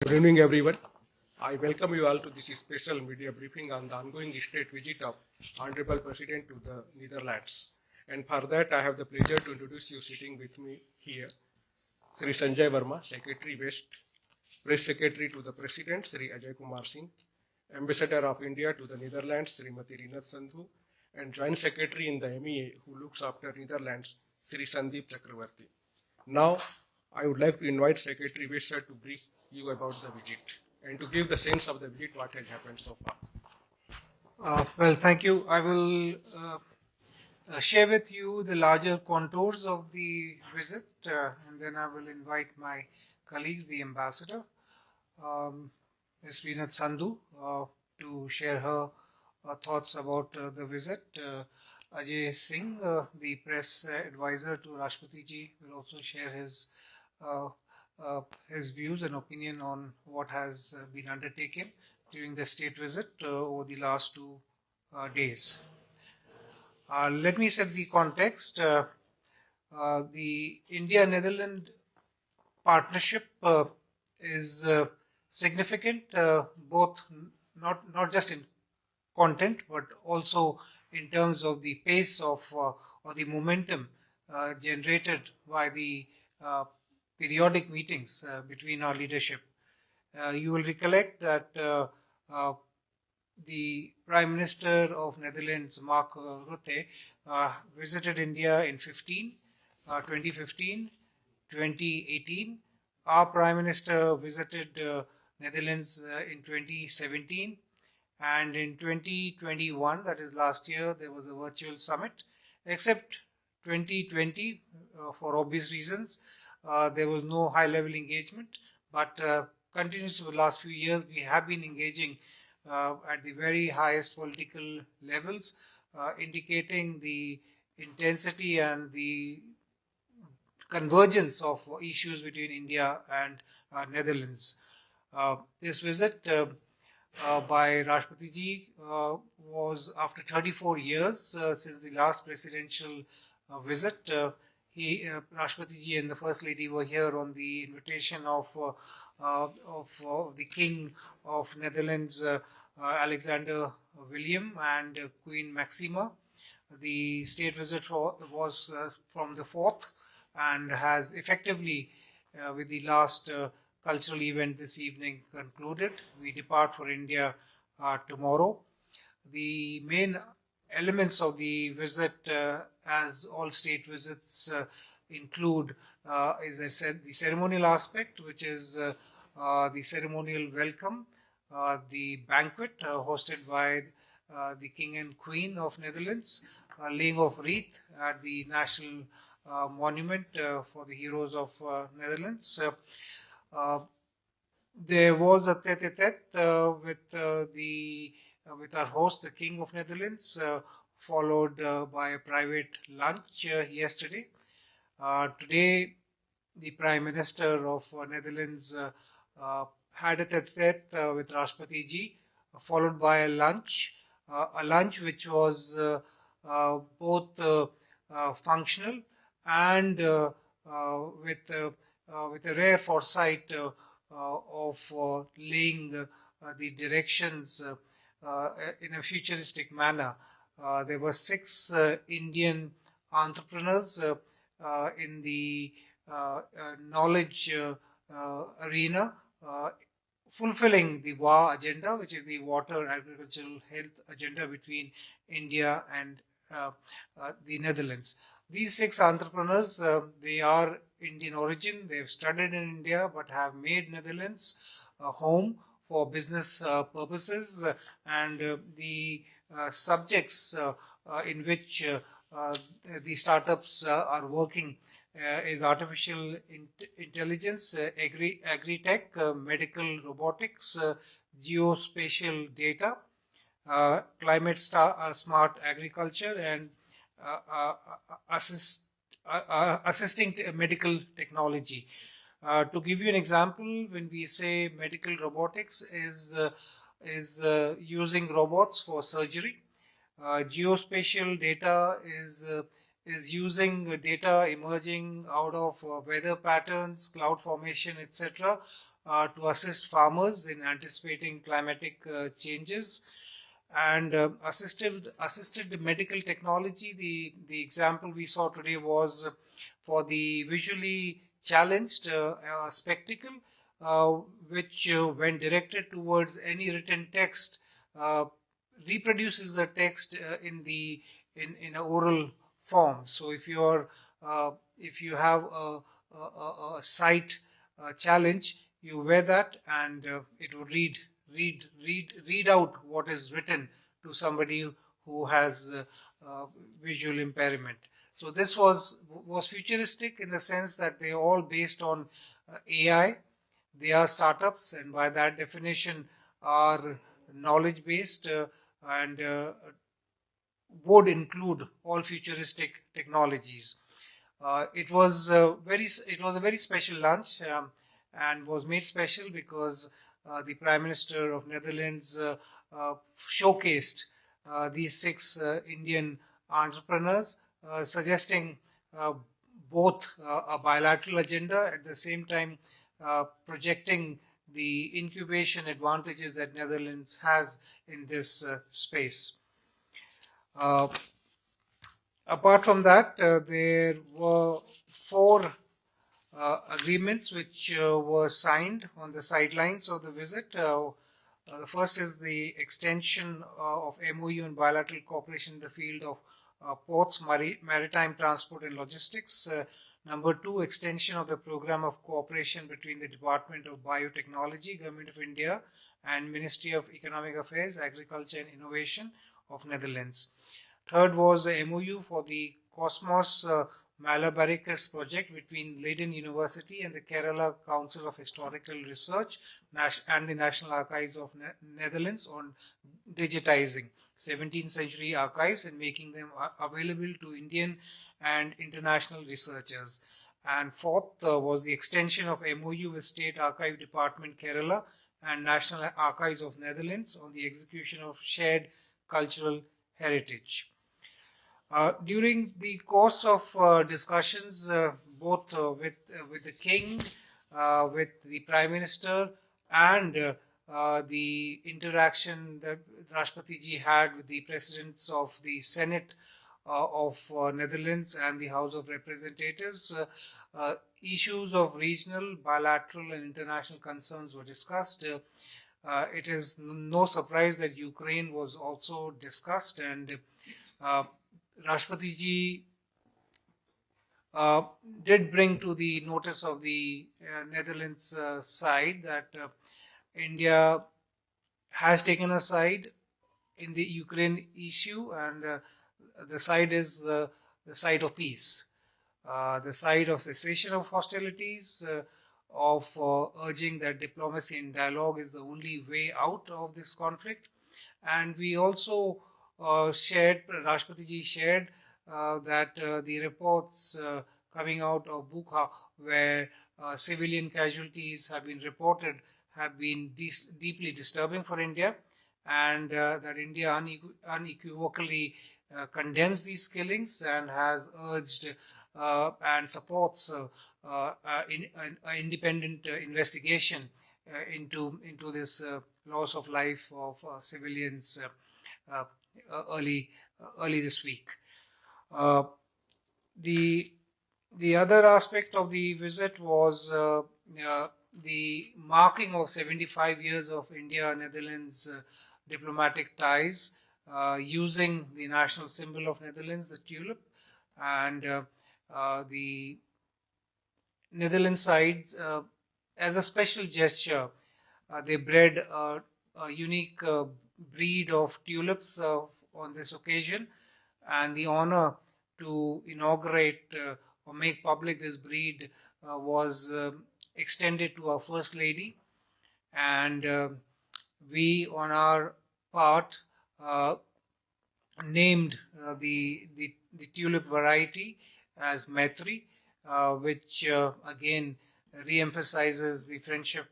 Good evening, everyone. I welcome you all to this special media briefing on the ongoing state visit of Honorable President to the Netherlands. And for that, I have the pleasure to introduce you sitting with me here, Sri Sanjay Verma, Secretary West, Press Secretary to the President, Sri Ajay Kumar Singh, Ambassador of India to the Netherlands, Srimati Rinat Sandhu, and Joint Secretary in the MEA who looks after Netherlands, Sri Sandeep Chakravarti. Now, I would like to invite Secretary West to brief you about the visit and to give the sense of the visit what has happened so far. Well, thank you. I will share with you the larger contours of the visit, and then I will invite my colleagues, the ambassador, Ms. Rinat Sandhu, to share her thoughts about the visit. Ajay Singh, the press advisor to Rashtrapati Ji, will also share his views and opinion on what has been undertaken during the state visit over the last 2 days. Let me set the context. The India-Netherlands partnership is significant, both not just in content, but also in terms of the pace of or the momentum generated by the periodic meetings between our leadership. You will recollect that the Prime Minister of Netherlands, Mark Rutte, visited India in 2015, 2018. Our Prime Minister visited Netherlands in 2017, and in 2021, that is last year, there was a virtual summit. Except 2020, for obvious reasons, there was no high-level engagement, but continuously for the last few years, we have been engaging at the very highest political levels, indicating the intensity and the convergence of issues between India and Netherlands. This visit by Rashtrapati Ji was after 34 years since the last presidential visit. Rashtrapati Ji and the First Lady were here on the invitation of the King of Netherlands, Alexander William, and Queen Maxima. The state visit was from the 4th and has effectively, with the last cultural event this evening concluded. We depart for India tomorrow. The main elements of the visit, as all state visits include, as I said, the ceremonial aspect, which is the ceremonial welcome, the banquet hosted by the King and Queen of Netherlands, laying of wreath at the National Monument for the Heroes of Netherlands. There was a tete-a-tete with our host, the King of Netherlands, followed by a private lunch yesterday. Today, the Prime Minister of Netherlands had a tete-a-tete with Rashtrapati Ji, followed by a lunch which was both functional and with a rare foresight of laying the directions in a futuristic manner. There were 6 Indian entrepreneurs in the knowledge arena, fulfilling the WAA agenda, which is the Water, Agricultural, Health agenda between India and the Netherlands. These 6 entrepreneurs, they are Indian origin. They have studied in India but have made Netherlands a home for business purposes, and the subjects in which the startups are working is artificial intelligence, agri-tech, medical robotics, geospatial data, climate smart agriculture, and assisting medical technology. To give you an example, when we say medical robotics is using robots for surgery. Geospatial data is using data emerging out of weather patterns, cloud formation, etc., to assist farmers in anticipating climatic changes. And assisted medical technology. The example we saw today was for the visually challenged spectacle, uh, which when directed towards any written text, uh, reproduces the text in a oral form. So if you have a sight challenge, you wear that, and it will read out what is written to somebody who has visual impairment. So this was futuristic in the sense that they are all based on AI. They are startups, and by that definition are knowledge based, and would include all futuristic technologies. It was a very special lunch, and was made special because the Prime Minister of Netherlands showcased these six Indian entrepreneurs, suggesting uh, both a bilateral agenda, at the same time projecting the incubation advantages that Netherlands has in this space. Uh, Apart from that, there were four agreements which were signed on the sidelines of the visit. The first is the extension of MOU and bilateral cooperation in the field of ports, maritime transport, and logistics. Number two, extension of the program of cooperation between the Department of Biotechnology, Government of India, and Ministry of Economic Affairs, Agriculture and Innovation of Netherlands. Third was the MOU for the Cosmos Malabaricus project between Leiden University and the Kerala Council of Historical Research and the National Archives of Netherlands on digitizing 17th century archives and making them available to Indian and international researchers. And fourth was the extension of MOU with State Archive Department Kerala and National Archives of Netherlands on the execution of shared cultural heritage. During the course of discussions, both with the king, with the prime minister, and the interaction that Rashtrapati ji had with the presidents of the Senate of Netherlands and the House of Representatives, issues of regional, bilateral, and international concerns were discussed. It is no surprise that Ukraine was also discussed, and Rashtrapati ji did bring to the notice of the Netherlands side that India has taken a side in the Ukraine issue, and the side is the side of peace, the side of cessation of hostilities, of urging that diplomacy and dialogue is the only way out of this conflict. And we also Rashtrapati ji shared that the reports coming out of Bukha, where civilian casualties have been reported, have been deeply disturbing for India, and that India unequivocally condemns these killings and has urged and supports an independent investigation into this loss of life of civilians early this week. The other aspect of the visit was the marking of 75 years of India-Netherlands diplomatic ties, using the national symbol of Netherlands, the tulip, and the Netherlands side, as a special gesture, they bred a unique breed of tulips on this occasion, and the honor to inaugurate or make public this breed was extended to our First Lady, and we on our part named the tulip variety as Maitri, which again re-emphasizes the friendship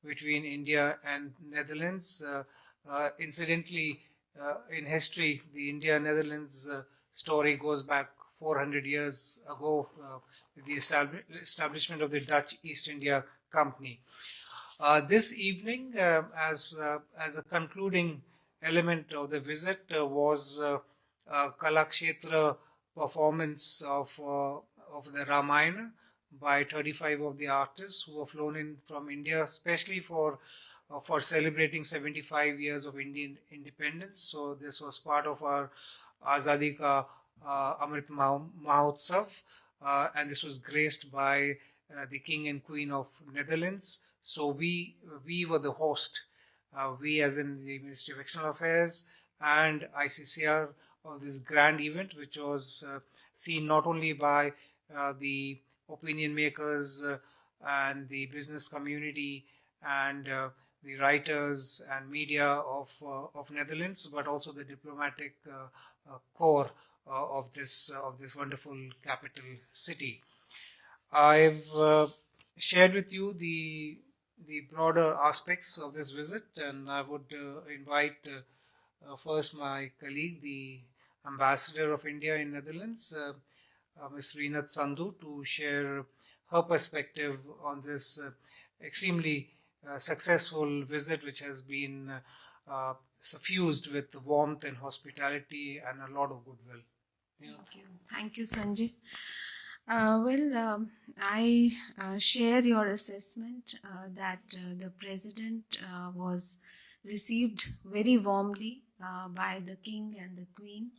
between India and Netherlands. Incidentally, in history, the India-Netherlands story goes back 400 years ago with the establishment of the Dutch East India Company. This evening, as a concluding element of the visit, was a Kalakshetra performance of the Ramayana by 35 of the artists who were flown in from India, especially for celebrating 75 years of Indian independence. So this was part of our Azadi Ka Amrit Mahotsav, and this was graced by the King and Queen of Netherlands. So we were the host, we as in the Ministry of External Affairs and ICCR, of this grand event, which was seen not only by the opinion makers and the business community and the writers and media of Netherlands, but also the diplomatic core of this wonderful capital city. I've shared with you the broader aspects of this visit, and I would invite first my colleague, the Ambassador of India in Netherlands, Ms. Reenat Sandhu, to share her perspective on this extremely successful visit, which has been suffused with warmth and hospitality and a lot of goodwill. Yeah. Thank you, Sanjay. I share your assessment that the President was received very warmly by the King and the Queen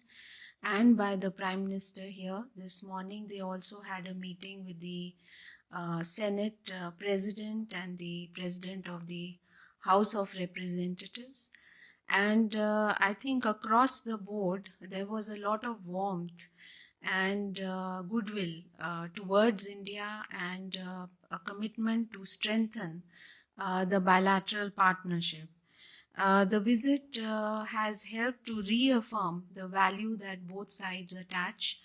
and by the Prime Minister here. This morning they also had a meeting with the Senate President and the President of the House of Representatives. And I think across the board there was a lot of warmth and goodwill towards India, and a commitment to strengthen the bilateral partnership. The visit has helped to reaffirm the value that both sides attach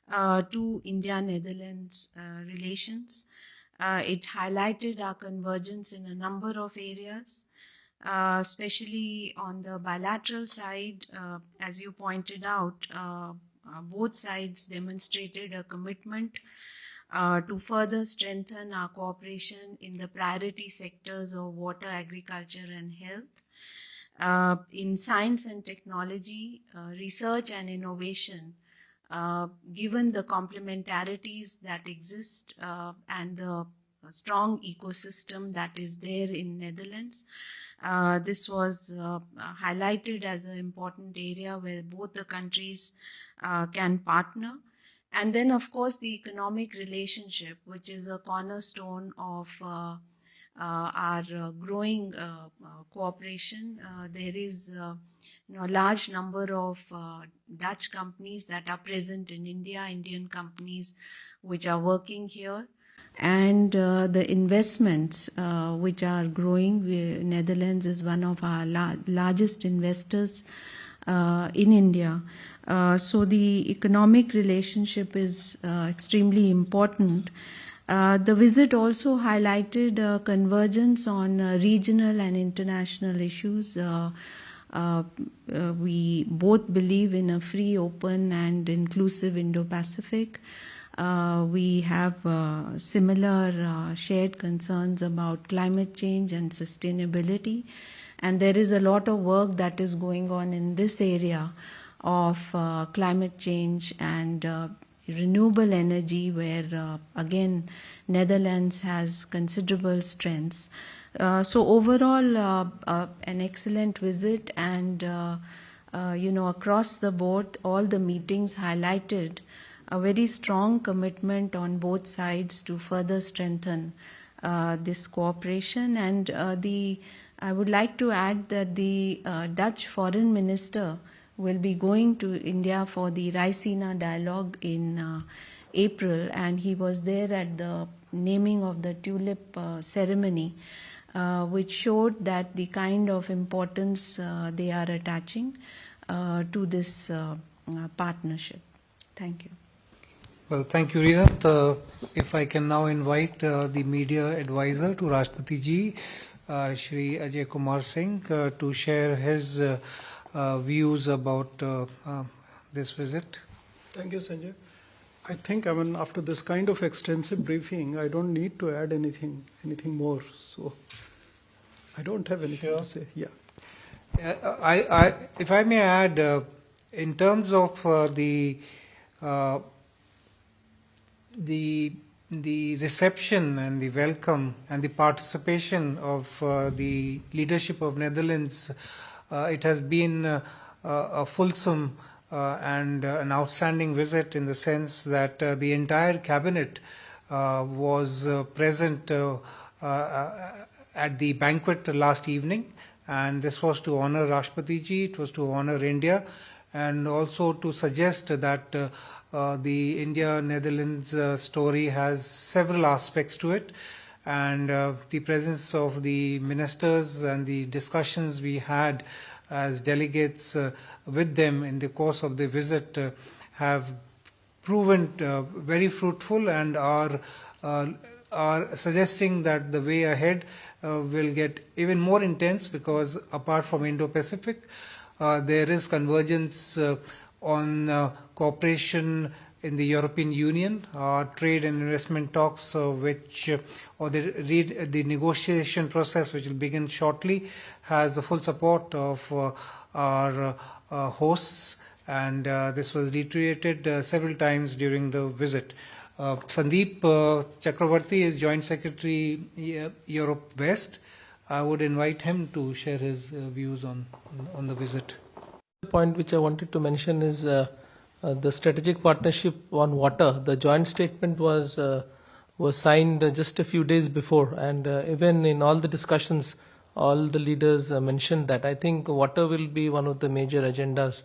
to India-Netherlands relations. It highlighted our convergence in a number of areas, especially on the bilateral side. As you pointed out, both sides demonstrated a commitment to further strengthen our cooperation in the priority sectors of water, agriculture, and health. In science and technology, research and innovation, given the complementarities that exist and the strong ecosystem that is there in Netherlands, this was highlighted as an important area where both the countries can partner. And then, of course, the economic relationship, which is a cornerstone of our growing cooperation. There is a large number of Dutch companies that are present in India, Indian companies which are working here, and the investments which are growing. Netherlands is one of our largest investors in India. So the economic relationship is extremely important. The visit also highlighted convergence on regional and international issues. We both believe in a free, open, and inclusive Indo-Pacific. We have similar shared concerns about climate change and sustainability. And there is a lot of work that is going on in this area of climate change and renewable energy, where again Netherlands has considerable strengths. So overall, an excellent visit, and across the board, all the meetings highlighted a very strong commitment on both sides to further strengthen this cooperation. And I would like to add that the Dutch Foreign Minister will be going to India for the Raisina dialogue in April, and he was there at the naming of the tulip ceremony, which showed that the kind of importance they are attaching to this partnership. Thank you. Well, thank you, Reenat. If I can now invite the media advisor to Rashtrapati Ji, Shri Ajay Kumar Singh, to share his views about this visit. Thank you, Sanjay. I think, after this kind of extensive briefing, I don't need to add anything more. So, I don't have anything to say. Yeah. If I may add, in terms of the reception and the welcome and the participation of the leadership of Netherlands, it has been a fulsome and an outstanding visit, in the sense that the entire cabinet was present at the banquet last evening, and this was to honor Rashtrapati Ji, it was to honor India, and also to suggest that the India-Netherlands story has several aspects to it, and the presence of the ministers and the discussions we had as delegates with them in the course of the visit have proven very fruitful, and are suggesting that the way ahead will get even more intense, because apart from Indo-Pacific, there is convergence on cooperation in the European Union, trade and investment talks, or the negotiation process, which will begin shortly, has the full support of our hosts, and this was reiterated several times during the visit. Sandeep Chakravarti is Joint Secretary Europe West. I would invite him to share his views on the visit. The point which I wanted to mention is the strategic partnership on water. The joint statement was signed just a few days before, and even in all the discussions, all the leaders mentioned that. I think water will be one of the major agendas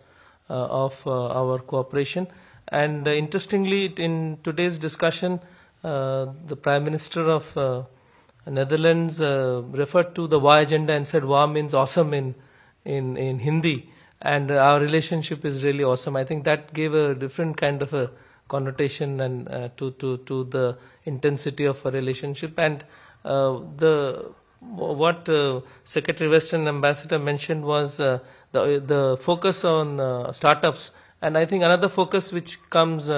of our cooperation. And interestingly, in today's discussion, the Prime Minister of Netherlands referred to the WA agenda and said WA means awesome in Hindi, and our relationship is really awesome. I think that gave a different kind of a connotation and to the intensity of our relationship. And what Secretary Western Ambassador mentioned was the focus on startups. And I think another focus which comes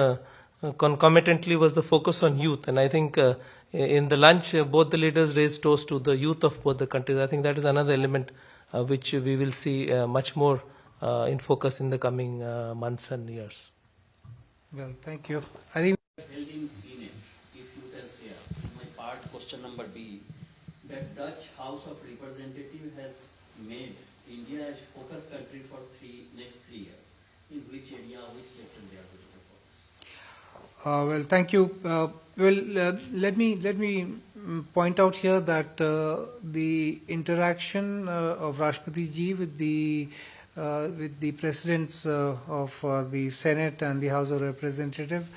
concomitantly was the focus on youth. And I think in the lunch, both the leaders raised toast to the youth of both the countries. I think that is another element which we will see much more in focus in the coming months and years. Well, thank you. I think held in Senate, if you can say, my part question number B, that Dutch House of Representatives has made India as focus country for next 3 years. In which area, which sector they are going to focus? Well, thank you. Let me point out here that the interaction of Rashtrapati Ji with the presidents of the Senate and the House of Representatives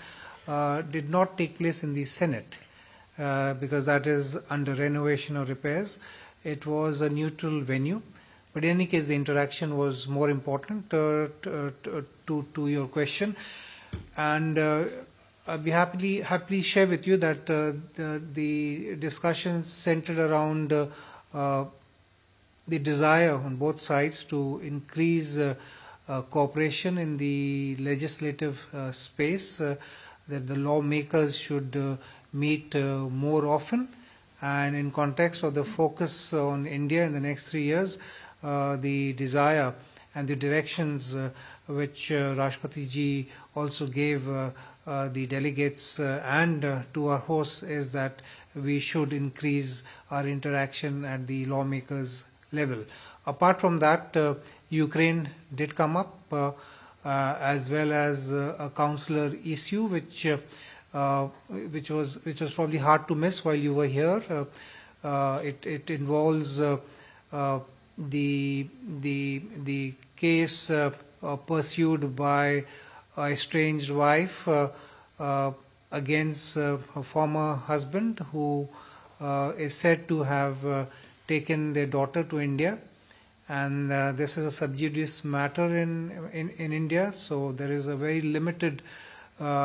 did not take place in the Senate because that is under renovation or repairs. It was a neutral venue. But in any case, the interaction was more important to your question. And I'll be happily share with you that the discussions centered around the desire on both sides to increase cooperation in the legislative space, that the lawmakers should meet more often. And in context of the focus on India in the next 3 years, the desire and the directions which Rashtrapati Ji also gave the delegates and to our hosts is that we should increase our interaction at the lawmakers level. Apart from that, Ukraine did come up as well as a consular issue which was probably hard to miss while you were here. It involves the case pursued by a estranged wife against her former husband, who is said to have taken their daughter to India, and this is a sub judice matter in India, so there is a very limited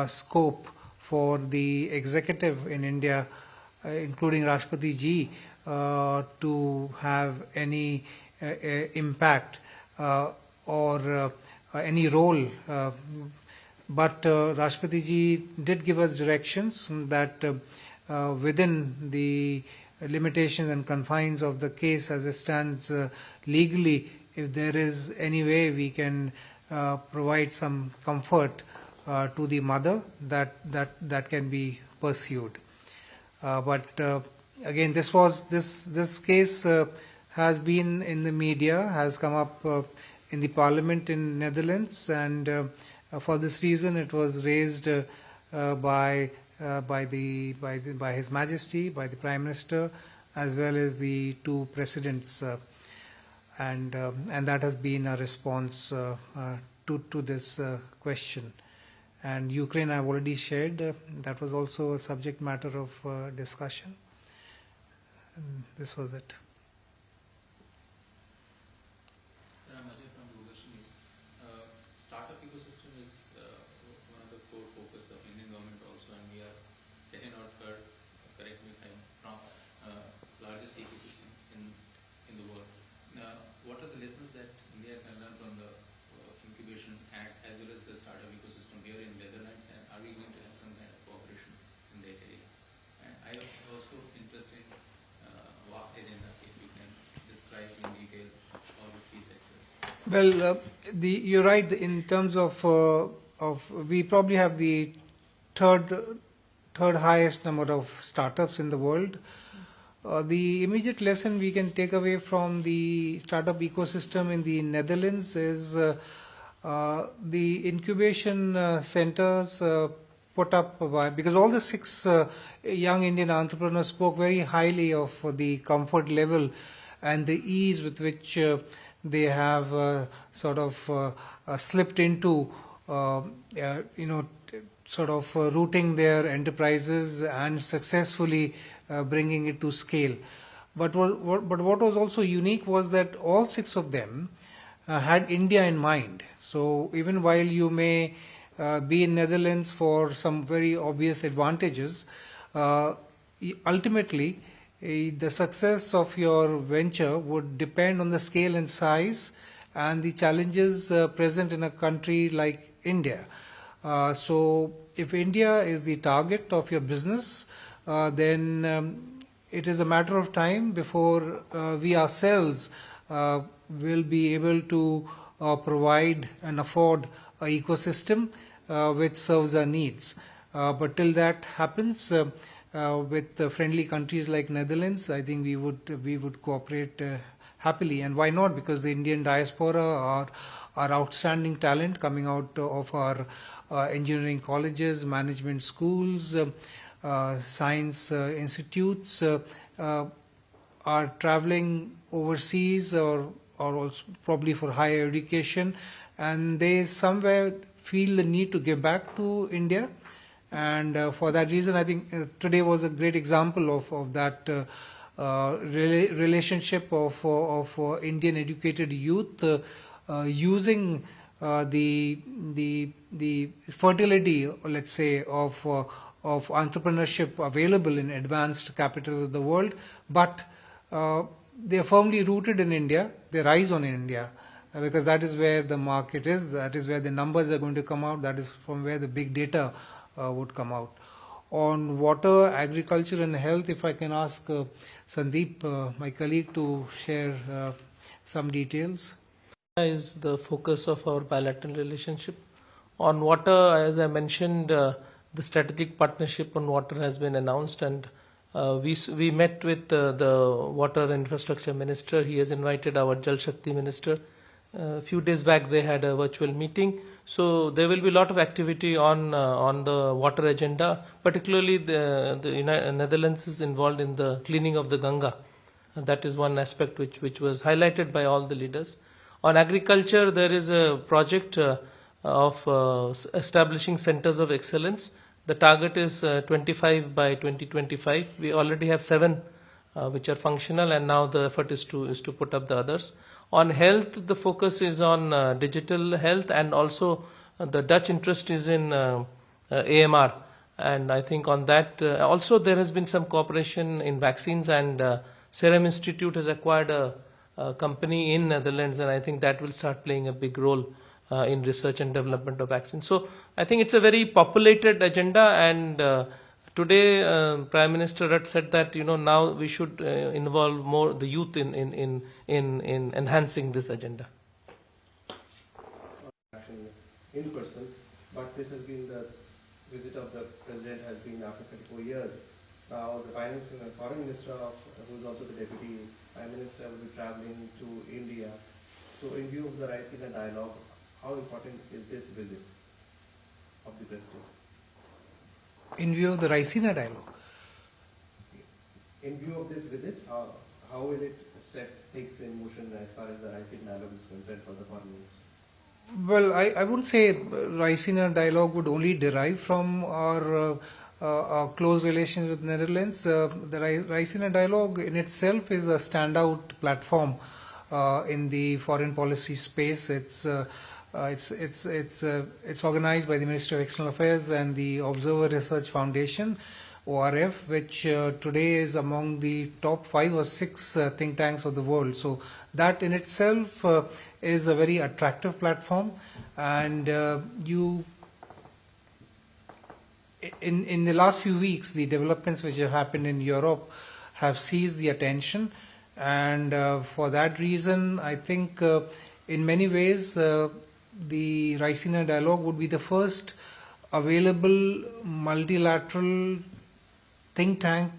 scope for the executive in India, including Rashtrapati Ji, to have any impact or any role. But Rashtrapati Ji did give us directions that within the limitations and confines of the case as it stands legally, if there is any way we can provide some comfort to the mother, that can be pursued. But again, this case has been in the media, has come up in the parliament in Netherlands, and for this reason it was raised by His Majesty, by the Prime Minister, as well as the two presidents, and that has been a response to this question. And Ukraine, I've already shared, that was also a subject matter of discussion. And this was it. Sir, I'm Ajay from Google News. Startup ecosystem is one of the core focus of Indian government also, and we are second or third, correct me if I'm wrong, largest ecosystem in the world. What are the lessons that India can learn from the Incubation Act as well as the startup ecosystem here in Netherlands, and are we going to have some kind of cooperation in that area? And I am also interested in WAC agenda, if you can describe in detail all the three sectors. Well, you're right in terms of we probably have the third highest number of startups in the world. The immediate lesson we can take away from the startup ecosystem in the Netherlands is the incubation centers put up by, because all the 6 young Indian entrepreneurs spoke very highly of the comfort level and the ease with which they have sort of slipped into sort of rooting their enterprises and successfully bringing it to scale. But what was also unique was that all 6 of them had India in mind. So even while you may be in Netherlands for some very obvious advantages, ultimately the success of your venture would depend on the scale and size and the challenges present in a country like India. So if India is the target of your business, then it is a matter of time before we ourselves will be able to provide and afford an ecosystem which serves our needs. But till that happens, with friendly countries like Netherlands, I think we would cooperate happily. And why not? Because the Indian diaspora are outstanding talent coming out of our engineering colleges, management schools, science institutes, are traveling overseas or also probably for higher education, and they somewhere feel the need to give back to India. And for that reason, I think today was a great example of that relationship of Indian educated youth using the fertility, let's say, of entrepreneurship available in advanced capitals of the world, but they are firmly rooted in India. They rise on in India because that is where the market is. That is where the numbers are going to come out. That is from where the big data would come out. On water, agriculture, and health, if I can ask Sandeep, my colleague, to share some details. Is the focus of our bilateral relationship. On water, as I mentioned, the strategic partnership on water has been announced, and we met with the water infrastructure minister. He has invited our Jal Shakti minister. A few days back they had a virtual meeting. So there will be a lot of activity on the water agenda. Particularly the Netherlands is involved in the cleaning of the Ganga. That is one aspect which was highlighted by all the leaders. On agriculture, there is a project of establishing centers of excellence. The target is 25 by 2025. We already have 7 which are functional, and now the effort is to put up the others. On health, the focus is on digital health, and also the Dutch interest is in AMR. And I think on that, also there has been some cooperation in vaccines, and Serum Institute has acquired a company in Netherlands, and I think that will start playing a big role in research and development of vaccines. So I think it's a very populated agenda, and today Prime Minister Rudd said that now we should involve more the youth in enhancing this agenda. In person, but this has been the visit of the president has been after 34 years. Now the foreign minister, who is also the deputy prime minister, will be traveling to India. So in view of the Raisina dialogue, how important is this visit of the president? In view of the Raisina dialogue? In view of this visit, how will it set things in motion as far as the Raisina dialogue is concerned for the foreign minister? Well, I wouldn't say Raisina dialogue would only derive from our close relations with Netherlands. The Raisina dialogue in itself is a standout platform in the foreign policy space. It's organized by the Ministry of External Affairs and the Observer Research Foundation, ORF, which today is among the top 5 or 6 think tanks of the world. So that in itself is a very attractive platform, and in the last few weeks, the developments which have happened in Europe have seized the attention, and for that reason, I think in many ways the Raisina dialogue would be the first available multilateral think tank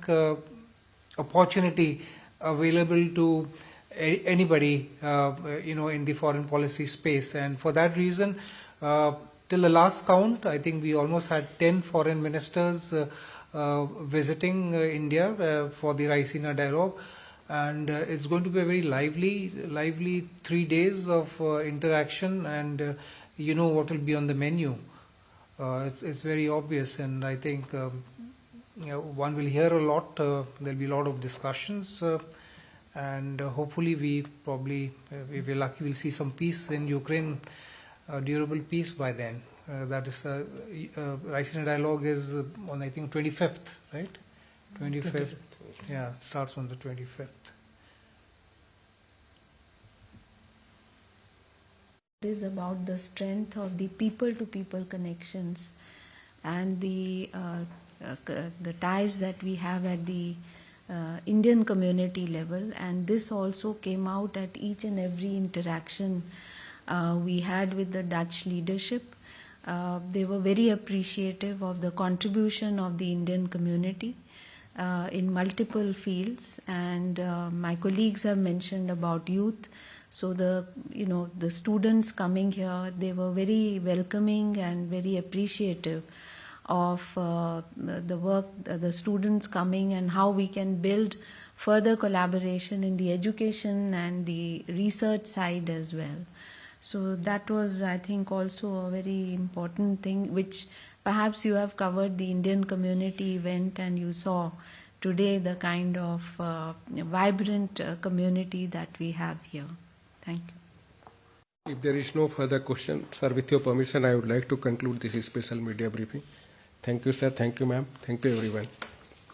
opportunity available to anybody in the foreign policy space. And for that reason, till the last count, I think we almost had 10 foreign ministers visiting India for the Raisina dialogue, and it's going to be a very lively 3 days of interaction, and what will be on the menu. It's very obvious, and I think one will hear a lot. There'll be a lot of discussions, and hopefully we're lucky, we'll see some peace in Ukraine, durable peace by then. That is, Raisina dialogue is on, I think, 25th, right? 25th. Yeah, it starts on the 25th. It is about the strength of the people-to-people connections and the ties that we have at the Indian community level, and this also came out at each and every interaction we had with the Dutch leadership. They were very appreciative of the contribution of the Indian community in multiple fields, and my colleagues have mentioned about youth. So the students coming here, they were very welcoming and very appreciative of the work, the students coming, and how we can build further collaboration in the education and the research side as well. So that was, I think, also a very important thing, which perhaps you have covered the Indian community event, and you saw today the kind of vibrant community that we have here. Thank you. If there is no further question, sir, with your permission, I would like to conclude this special media briefing. Thank you, sir. Thank you, ma'am. Thank you, everyone.